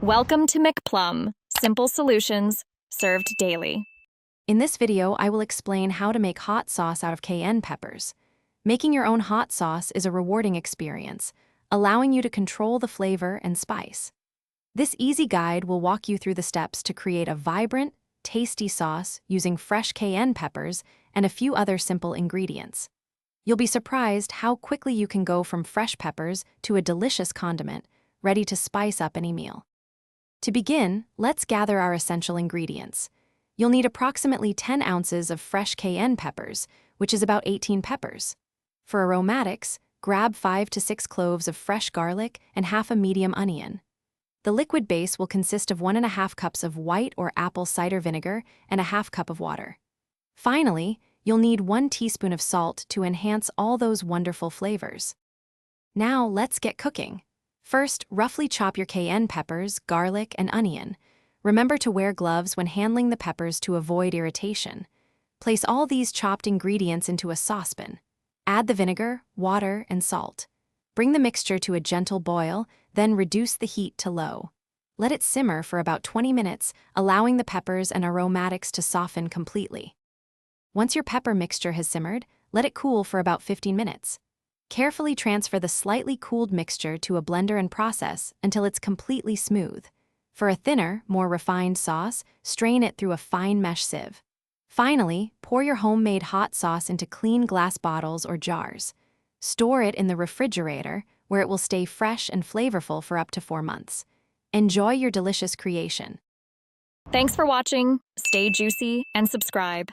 Welcome to McPlum, simple solutions served daily. In this video, I will explain how to make hot sauce out of cayenne peppers. Making your own hot sauce is a rewarding experience, allowing you to control the flavor and spice. This easy guide will walk you through the steps to create a vibrant, tasty sauce using fresh cayenne peppers and a few other simple ingredients. You'll be surprised how quickly you can go from fresh peppers to a delicious condiment, ready to spice up any meal. To begin, let's gather our essential ingredients. You'll need approximately 10 ounces of fresh cayenne peppers, which is about 18 peppers. For aromatics, grab 5 to 6 cloves of fresh garlic and half a medium onion. The liquid base will consist of 1.5 cups of white or apple cider vinegar and a half cup of water. Finally, you'll need 1 teaspoon of salt to enhance all those wonderful flavors. Now let's get cooking. First, roughly chop your cayenne peppers, garlic, and onion. Remember to wear gloves when handling the peppers to avoid irritation. Place all these chopped ingredients into a saucepan. Add the vinegar, water, and salt. Bring the mixture to a gentle boil, then reduce the heat to low. Let it simmer for about 20 minutes, allowing the peppers and aromatics to soften completely. Once your pepper mixture has simmered, let it cool for about 15 minutes. Carefully transfer the slightly cooled mixture to a blender and process until it's completely smooth. For a thinner, more refined sauce, strain it through a fine mesh sieve. Finally, pour your homemade hot sauce into clean glass bottles or jars. Store it in the refrigerator, where it will stay fresh and flavorful for up to 4 months. Enjoy your delicious creation. Thanks for watching. Stay juicy and subscribe.